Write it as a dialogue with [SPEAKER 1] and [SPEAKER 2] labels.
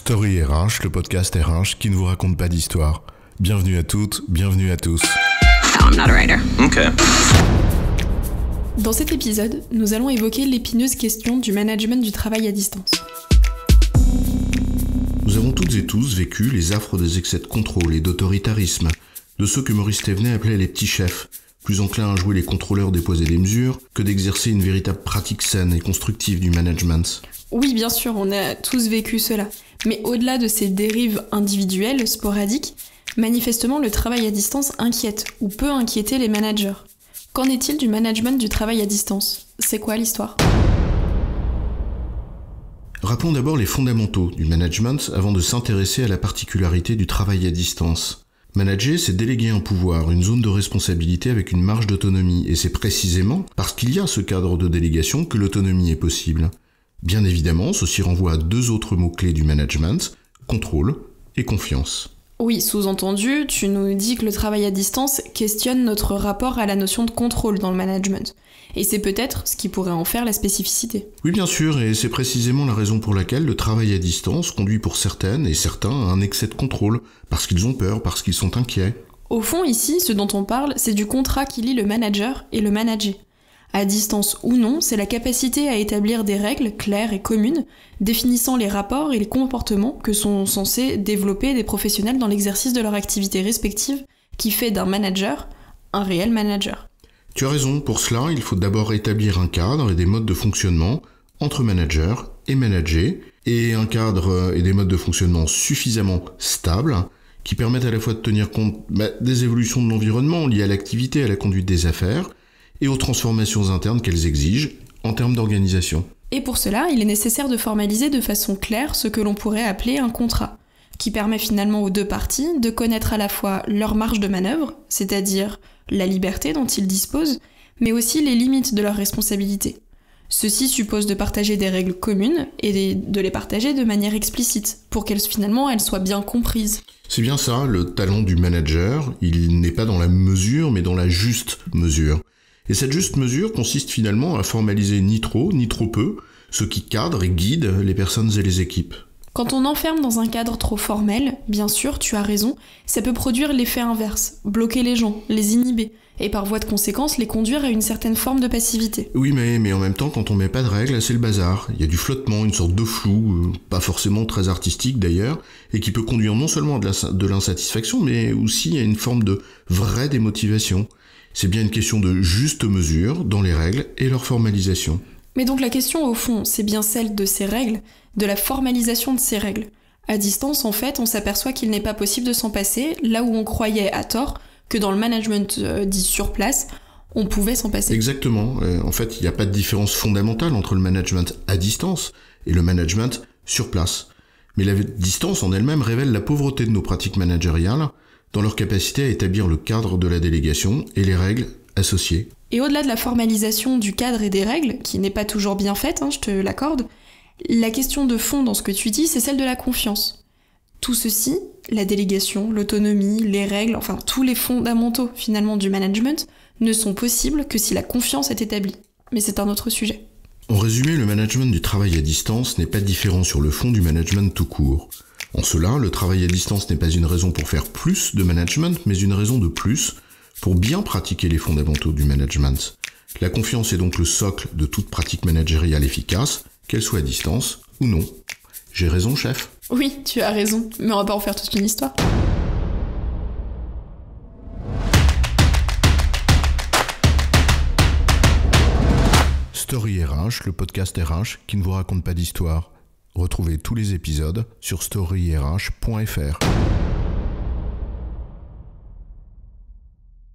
[SPEAKER 1] Story RH, le podcast RH qui ne vous raconte pas d'histoire. Bienvenue à toutes, bienvenue à tous.
[SPEAKER 2] No, I'm not a writer.
[SPEAKER 3] Okay.
[SPEAKER 4] Dans cet épisode, nous allons évoquer l'épineuse question du management du travail à distance.
[SPEAKER 1] Nous avons toutes et tous vécu les affres des excès de contrôle et d'autoritarisme, de ceux que Maurice Thévenet appelait les petits chefs, plus enclins à jouer les contrôleurs des poids et des mesures que d'exercer une véritable pratique saine et constructive du management.
[SPEAKER 4] Oui, bien sûr, on a tous vécu cela. Mais au-delà de ces dérives individuelles, sporadiques, manifestement le travail à distance inquiète ou peut inquiéter les managers. Qu'en est-il du management du travail à distance ? C'est quoi l'histoire ?
[SPEAKER 1] Rappelons d'abord les fondamentaux du management avant de s'intéresser à la particularité du travail à distance. Manager, c'est déléguer un pouvoir, une zone de responsabilité avec une marge d'autonomie, et c'est précisément parce qu'il y a ce cadre de délégation que l'autonomie est possible. Bien évidemment, ceci renvoie à deux autres mots-clés du management, contrôle et confiance.
[SPEAKER 4] Oui, sous-entendu, tu nous dis que le travail à distance questionne notre rapport à la notion de contrôle dans le management. Et c'est peut-être ce qui pourrait en faire la spécificité.
[SPEAKER 1] Oui, bien sûr, et c'est précisément la raison pour laquelle le travail à distance conduit pour certaines et certains à un excès de contrôle, parce qu'ils ont peur, parce qu'ils sont inquiets.
[SPEAKER 4] Au fond, ici, ce dont on parle, c'est du contrat qui lie le manager et le managé. À distance ou non, c'est la capacité à établir des règles claires et communes, définissant les rapports et les comportements que sont censés développer des professionnels dans l'exercice de leur activité respective, qui fait d'un manager un réel manager.
[SPEAKER 1] Tu as raison, pour cela, il faut d'abord établir un cadre et des modes de fonctionnement entre manager et managé, et un cadre et des modes de fonctionnement suffisamment stables, qui permettent à la fois de tenir compte des évolutions de l'environnement liées à l'activité et à la conduite des affaires, et aux transformations internes qu'elles exigent en termes d'organisation.
[SPEAKER 4] Et pour cela, il est nécessaire de formaliser de façon claire ce que l'on pourrait appeler un contrat, qui permet finalement aux deux parties de connaître à la fois leur marge de manœuvre, c'est-à-dire la liberté dont ils disposent, mais aussi les limites de leurs responsabilités. Ceci suppose de partager des règles communes et de les partager de manière explicite, pour qu'elles soient bien comprises.
[SPEAKER 1] C'est bien ça, le talent du manager, il n'est pas dans la mesure, mais dans la juste mesure. Et cette juste mesure consiste finalement à formaliser ni trop peu ce qui cadre et guide les personnes et les équipes.
[SPEAKER 4] Quand on enferme dans un cadre trop formel, bien sûr, tu as raison, ça peut produire l'effet inverse, bloquer les gens, les inhiber, et par voie de conséquence les conduire à une certaine forme de passivité.
[SPEAKER 1] Oui, mais en même temps, quand on met pas de règles, c'est le bazar. Il y a du flottement, une sorte de flou, pas forcément très artistique d'ailleurs, et qui peut conduire non seulement à de l'insatisfaction, mais aussi à une forme de vraie démotivation. C'est bien une question de juste mesure dans les règles et leur formalisation.
[SPEAKER 4] Mais donc la question au fond, c'est bien celle de ces règles, de la formalisation de ces règles. À distance, en fait, on s'aperçoit qu'il n'est pas possible de s'en passer, là où on croyait à tort que dans le management dit sur place, on pouvait s'en passer.
[SPEAKER 1] Exactement. En fait, il n'y a pas de différence fondamentale entre le management à distance et le management sur place. Mais la distance en elle-même révèle la pauvreté de nos pratiques managériales dans leur capacité à établir le cadre de la délégation et les règles associées.
[SPEAKER 4] Et au-delà de la formalisation du cadre et des règles, qui n'est pas toujours bien faite, je te l'accorde, la question de fond dans ce que tu dis, c'est celle de la confiance. Tout ceci, la délégation, l'autonomie, les règles, enfin tous les fondamentaux finalement du management, ne sont possibles que si la confiance est établie. Mais c'est un autre sujet.
[SPEAKER 1] En résumé, le management du travail à distance n'est pas différent sur le fond du management tout court. En cela, le travail à distance n'est pas une raison pour faire plus de management, mais une raison de plus pour bien pratiquer les fondamentaux du management. La confiance est donc le socle de toute pratique managériale efficace, qu'elle soit à distance ou non. J'ai raison, chef ?
[SPEAKER 4] Oui, tu as raison, mais on va pas en faire toute une histoire.
[SPEAKER 1] Story RH, le podcast RH qui ne vous raconte pas d'histoire. Retrouvez tous les épisodes sur storyrh.fr.